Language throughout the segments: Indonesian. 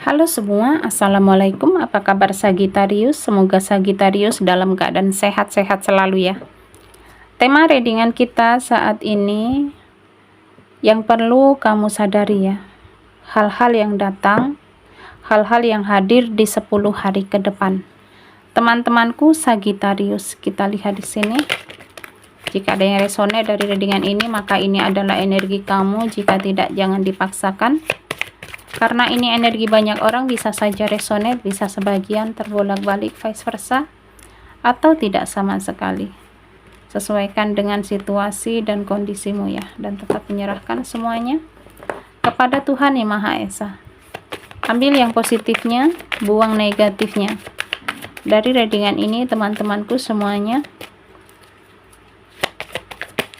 Halo semua, Assalamualaikum. Apa kabar Sagittarius? Semoga Sagittarius dalam keadaan sehat-sehat selalu ya. Tema readingan kita saat ini yang perlu kamu sadari ya. Hal-hal yang datang, hal-hal yang hadir di 10 hari ke depan. Teman-temanku Sagittarius, kita lihat di sini. Jika ada yang resone dari readingan ini, maka ini adalah energi kamu. Jika tidak, jangan dipaksakan. Karena ini energi banyak orang, bisa saja resonate, bisa sebagian terbolak-balik, vice versa, atau tidak sama sekali. Sesuaikan dengan situasi dan kondisimu ya, dan tetap menyerahkan semuanya kepada Tuhan Yang Maha Esa. Ambil yang positifnya, buang negatifnya. Dari readingan ini teman-temanku semuanya,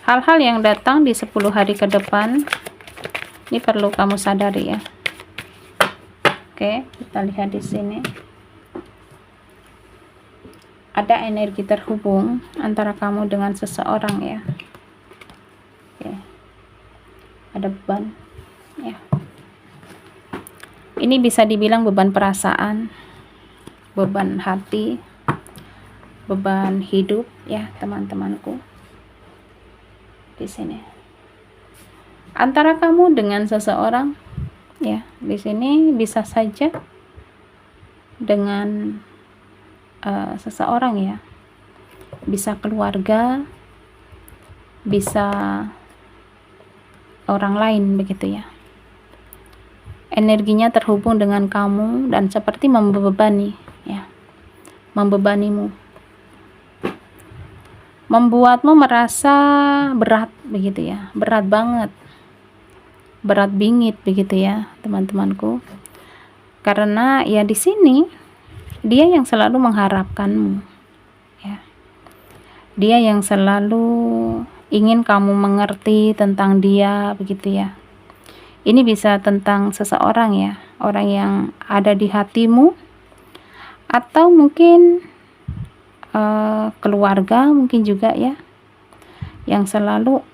hal-hal yang datang di 10 hari ke depan, ini perlu kamu sadari ya. Oke, kita lihat di sini. Ada energi terhubung antara kamu dengan seseorang ya. Oke. Ada beban ya. Ini bisa dibilang beban perasaan, beban hati, beban hidup ya, teman-temanku. Di sini. Antara kamu dengan seseorang ya, di sini bisa saja dengan seseorang ya, bisa keluarga, bisa orang lain begitu ya. Energinya terhubung dengan kamu dan seperti membebani ya, membebanimu, membuatmu merasa berat begitu ya, berat banget, berat bingit begitu ya teman-temanku. Karena ya di sini dia yang selalu mengharapkanmu ya. Dia yang selalu ingin kamu mengerti tentang dia begitu ya. Ini bisa tentang seseorang ya, orang yang ada di hatimu, atau mungkin keluarga mungkin juga ya, yang selalu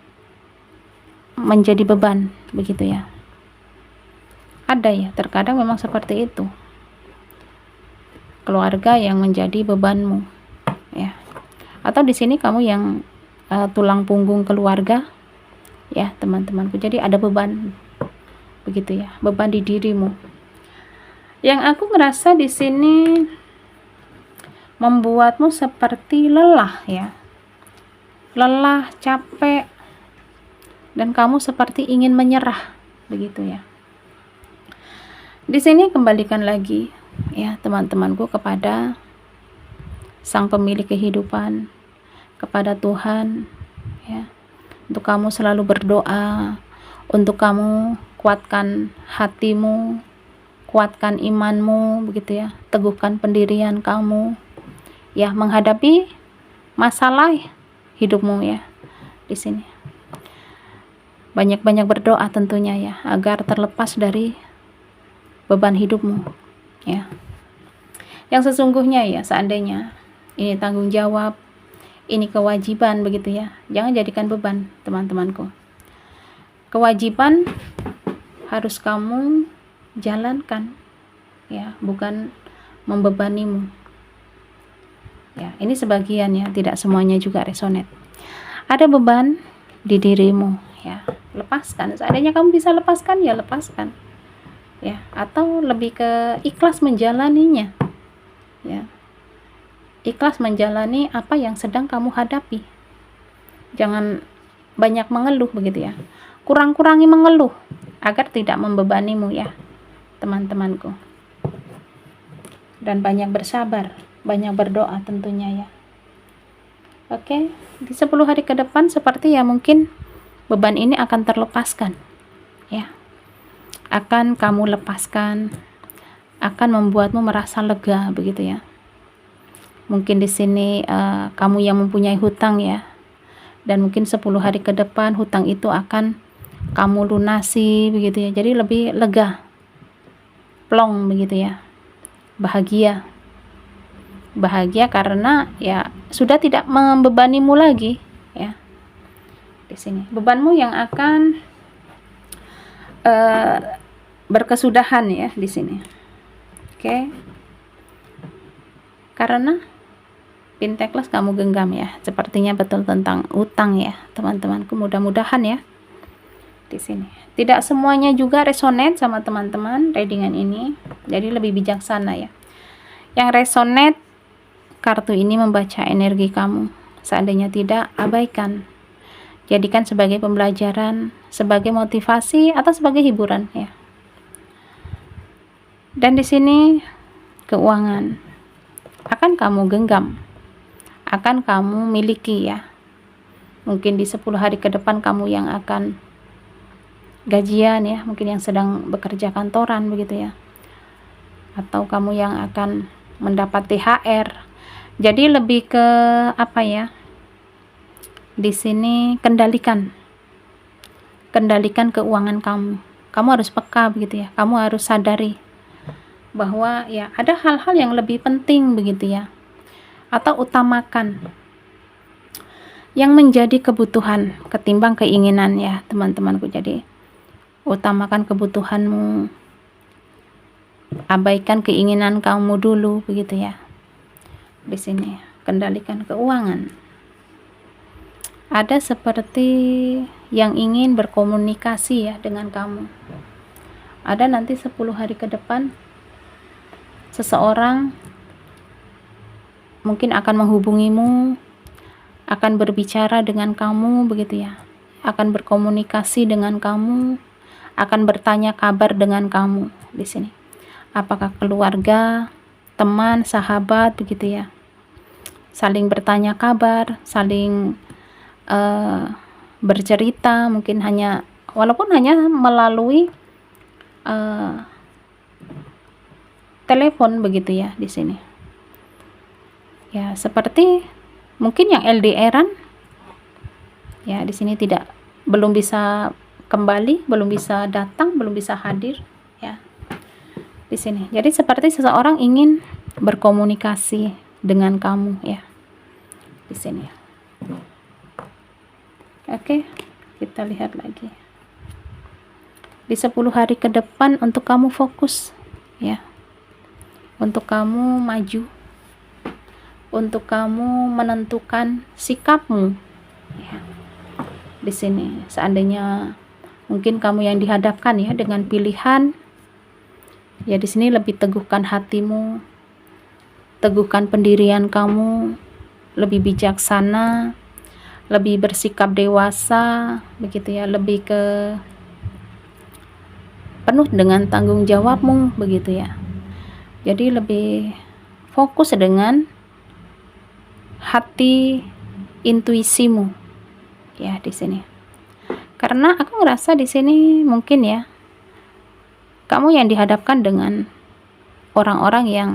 menjadi beban begitu ya. Ada ya, terkadang memang seperti itu, keluarga yang menjadi bebanmu ya, atau di sini kamu yang tulang punggung keluarga ya teman-temanku. Jadi ada beban begitu ya, beban di dirimu yang aku merasa di sini membuatmu seperti lelah ya, lelah, capek, dan kamu seperti ingin menyerah begitu ya. Di sini kembalikan lagi ya teman-temanku kepada Sang Pemilik kehidupan, kepada Tuhan ya. Untuk kamu selalu berdoa, untuk kamu kuatkan hatimu, kuatkan imanmu begitu ya, teguhkan pendirian kamu ya menghadapi masalah hidupmu ya. Di sini banyak-banyak berdoa tentunya ya, agar terlepas dari beban hidupmu ya. Yang sesungguhnya ya, seandainya ini tanggung jawab, ini kewajiban begitu ya, jangan jadikan beban teman-temanku. Kewajiban harus kamu jalankan ya, bukan membebanimu ya. Ini sebagian ya, tidak semuanya juga resonate. Ada beban di dirimu ya, lepaskan. Seandainya kamu bisa lepaskan ya lepaskan ya, atau lebih ke ikhlas menjalaninya ya, ikhlas menjalani apa yang sedang kamu hadapi. Jangan banyak mengeluh begitu ya, kurang-kurangi mengeluh agar tidak membebanimu ya teman-temanku. Dan banyak bersabar, banyak berdoa tentunya ya. Oke, di 10 hari ke depan seperti ya, mungkin beban ini akan terlepaskan ya, akan kamu lepaskan, akan membuatmu merasa lega begitu ya. Mungkin di sini kamu yang mempunyai hutang ya, dan mungkin 10 hari ke depan hutang itu akan kamu lunasi begitu ya. Jadi lebih lega, plong begitu ya, bahagia karena ya sudah tidak membebanimu lagi ya. Di sini bebanmu yang akan berkesudahan ya di sini. Oke. Karena Pentacle kamu genggam ya. Sepertinya betul tentang utang ya, teman-temanku. Mudah-mudahan ya di sini. Tidak semuanya juga resonate sama teman-teman readingan ini. Jadi lebih bijaksana ya. Yang resonate, kartu ini membaca energi kamu. Seandainya tidak, abaikan. Jadikan sebagai pembelajaran, sebagai motivasi atau sebagai hiburan ya. Dan di sini keuangan akan kamu genggam, akan kamu miliki ya. Mungkin di 10 hari ke depan kamu yang akan gajian ya, mungkin yang sedang bekerja kantoran begitu ya. Atau kamu yang akan mendapat THR. Jadi lebih ke apa ya? Di sini kendalikan keuangan kamu. Kamu harus peka begitu ya. Kamu harus sadari bahwa ya ada hal-hal yang lebih penting begitu ya. Atau utamakan yang menjadi kebutuhan ketimbang keinginan ya, teman-temanku. Jadi utamakan kebutuhanmu. Abaikan keinginan kamu dulu begitu ya. Di sini kendalikan keuangan. Ada seperti yang ingin berkomunikasi ya dengan kamu. Ada nanti 10 hari ke depan seseorang mungkin akan menghubungimu, akan berbicara dengan kamu begitu ya. Akan berkomunikasi dengan kamu, akan bertanya kabar dengan kamu di sini. Apakah keluarga, teman, sahabat begitu ya. Saling bertanya kabar, saling bercerita, mungkin walaupun hanya melalui telepon begitu ya di sini. Ya, seperti mungkin yang LDR-an ya, di sini belum bisa kembali, belum bisa datang, belum bisa hadir ya. Di sini. Jadi seperti seseorang ingin berkomunikasi dengan kamu ya. Di sini. Oke, kita lihat lagi. Di 10 hari ke depan untuk kamu fokus ya. Untuk kamu maju. Untuk kamu menentukan sikapmu ya. Di sini seandainya mungkin kamu yang dihadapkan ya dengan pilihan ya, di sini lebih teguhkan hatimu, teguhkan pendirian kamu, lebih bijaksana, lebih bersikap dewasa begitu ya, lebih ke penuh dengan tanggung jawabmu begitu ya. Jadi lebih fokus dengan hati intuisimu ya di sini. Karena aku ngerasa di sini mungkin ya kamu yang dihadapkan dengan orang-orang yang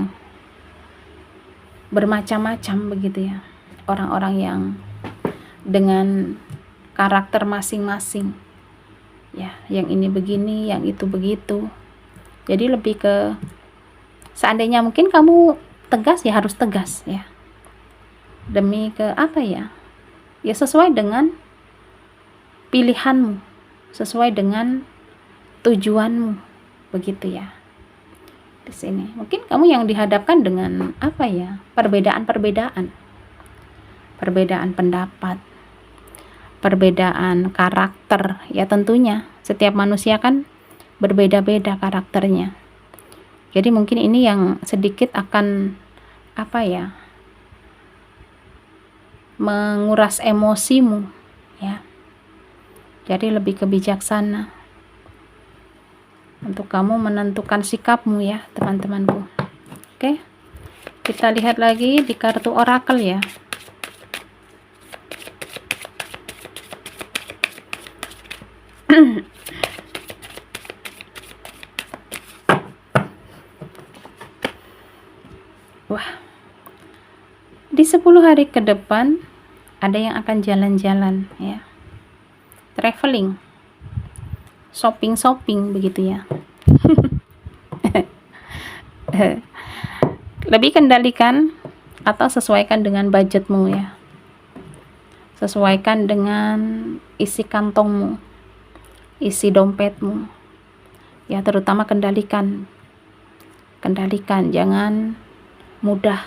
bermacam-macam begitu ya. Orang-orang yang dengan karakter masing-masing ya, yang ini begini, yang itu begitu. Jadi lebih ke seandainya mungkin kamu tegas ya harus tegas ya, demi ke apa ya, ya sesuai dengan pilihanmu, sesuai dengan tujuanmu begitu ya. Di sini mungkin kamu yang dihadapkan dengan apa ya, perbedaan pendapat, perbedaan karakter ya. Tentunya setiap manusia kan berbeda-beda karakternya. Jadi mungkin ini yang sedikit akan apa ya, menguras emosimu ya. Jadi lebih kebijaksana untuk kamu menentukan sikapmu ya, teman-temanku. Oke, kita lihat lagi di kartu orakel ya. Wah, di 10 hari ke depan ada yang akan jalan-jalan ya, traveling, shopping begitu ya. Lebih kendalikan atau sesuaikan dengan budgetmu ya, sesuaikan dengan isi kantongmu, isi dompetmu ya. Terutama kendalikan kendalikan, jangan mudah,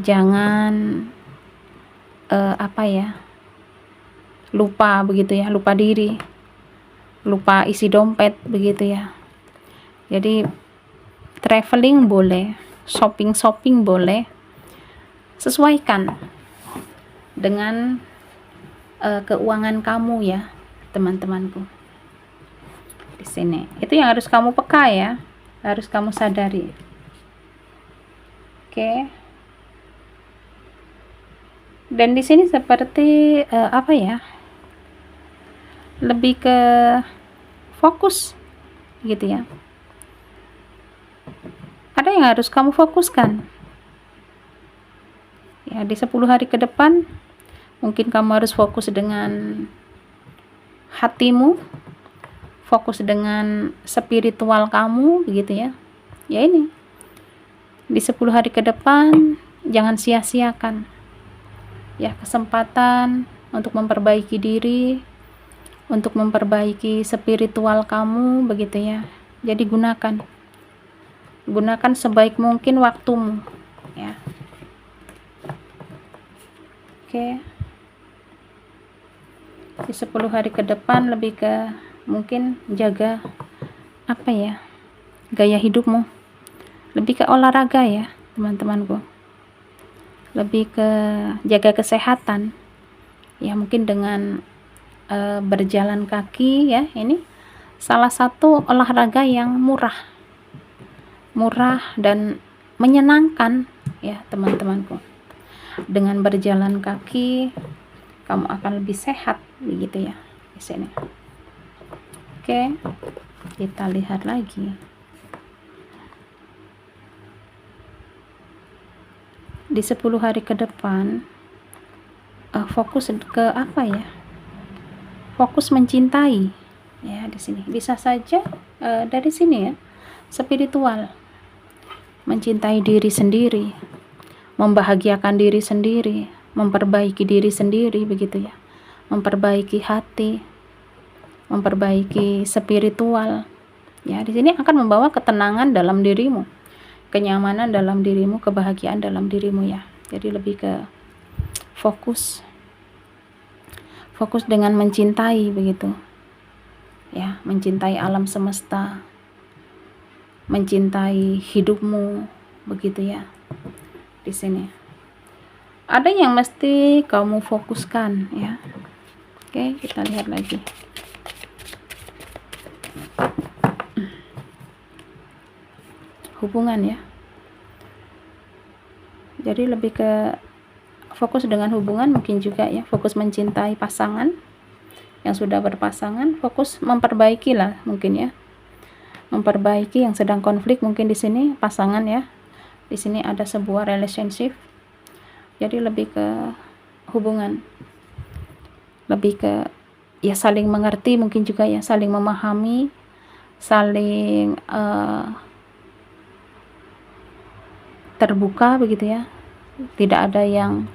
jangan lupa begitu ya, lupa diri, lupa isi dompet begitu ya. Jadi traveling boleh, shopping boleh, sesuaikan dengan keuangan kamu ya teman-temanku. Di sini itu yang harus kamu peka ya, harus kamu sadari. Oke. Dan di sini seperti lebih ke fokus gitu ya. Ada yang harus kamu fokuskan ya di 10 hari ke depan. Mungkin kamu harus fokus dengan hatimu, fokus dengan spiritual kamu begitu ya. Ya ini di 10 hari ke depan jangan sia-siakan ya kesempatan untuk memperbaiki diri, untuk memperbaiki spiritual kamu begitu ya. Jadi gunakan sebaik mungkin waktumu ya. Oke. Di 10 hari ke depan lebih ke mungkin jaga gaya hidupmu, lebih ke olahraga ya teman-temanku, lebih ke jaga kesehatan ya, mungkin dengan berjalan kaki ya. Ini salah satu olahraga yang murah dan menyenangkan ya teman-temanku. Dengan berjalan kaki kamu akan lebih sehat begitu ya di sini. Oke, kita lihat lagi. Di 10 hari ke depan fokus ke fokus mencintai ya di sini. Bisa saja dari sini ya, spiritual, mencintai diri sendiri, membahagiakan diri sendiri, memperbaiki diri sendiri begitu ya, memperbaiki hati, memperbaiki spiritual ya. Di sini akan membawa ketenangan dalam dirimu, kenyamanan dalam dirimu, kebahagiaan dalam dirimu ya. Jadi lebih ke fokus dengan mencintai begitu ya, mencintai alam semesta, mencintai hidupmu begitu ya. Di sini ada yang mesti kamu fokuskan ya. Oke, kita lihat lagi. Hubungan ya. Jadi lebih ke fokus dengan hubungan, mungkin juga ya, fokus mencintai pasangan yang sudah berpasangan, fokus memperbaiki lah mungkin ya. Memperbaiki yang sedang konflik mungkin di sini pasangan ya. Di sini ada sebuah relationship. Jadi lebih ke hubungan, lebih ke ya saling mengerti mungkin juga ya, saling memahami, saling terbuka begitu ya, tidak ada yang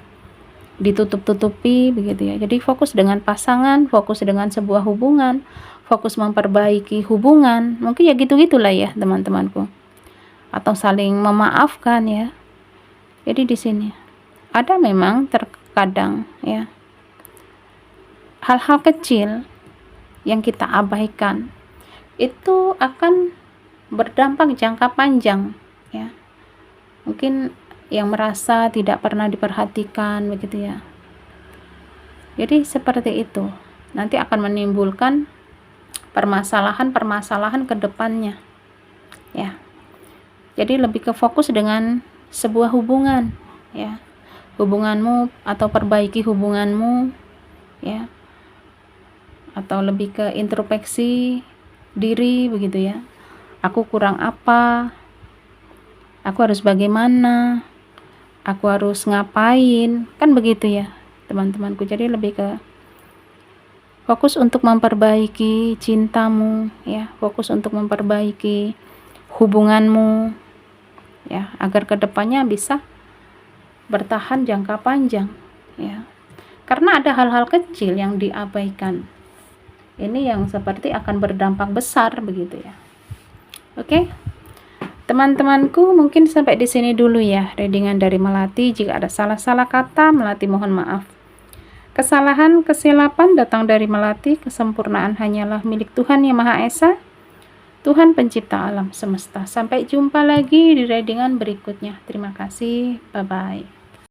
ditutup-tutupi begitu ya. Jadi fokus dengan pasangan, fokus dengan sebuah hubungan, fokus memperbaiki hubungan, mungkin ya gitu-gitulah ya teman-temanku, atau saling memaafkan ya. Jadi di sini ada memang terkadang ya hal-hal kecil yang kita abaikan itu akan berdampak jangka panjang ya. Mungkin yang merasa tidak pernah diperhatikan begitu ya. Jadi seperti itu nanti akan menimbulkan permasalahan ke depannya ya. Jadi lebih ke fokus dengan sebuah hubungan ya, hubunganmu atau perbaiki hubunganmu ya, atau lebih ke introspeksi diri begitu ya. Aku kurang apa, aku harus bagaimana, aku harus ngapain, kan begitu ya teman-temanku. Jadi lebih ke fokus untuk memperbaiki cintamu ya, fokus untuk memperbaiki hubunganmu ya, agar kedepannya bisa bertahan jangka panjang ya. Karena ada hal-hal kecil yang diabaikan, ini yang seperti akan berdampak besar begitu ya. Oke, Teman-temanku, mungkin sampai di sini dulu ya readingan dari Melati. Jika ada salah-salah kata, Melati mohon maaf. Kesalahan, kesilapan datang dari Melati, kesempurnaan hanyalah milik Tuhan Yang Maha Esa, Tuhan pencipta alam semesta. Sampai jumpa lagi di readingan berikutnya. Terima kasih, bye-bye.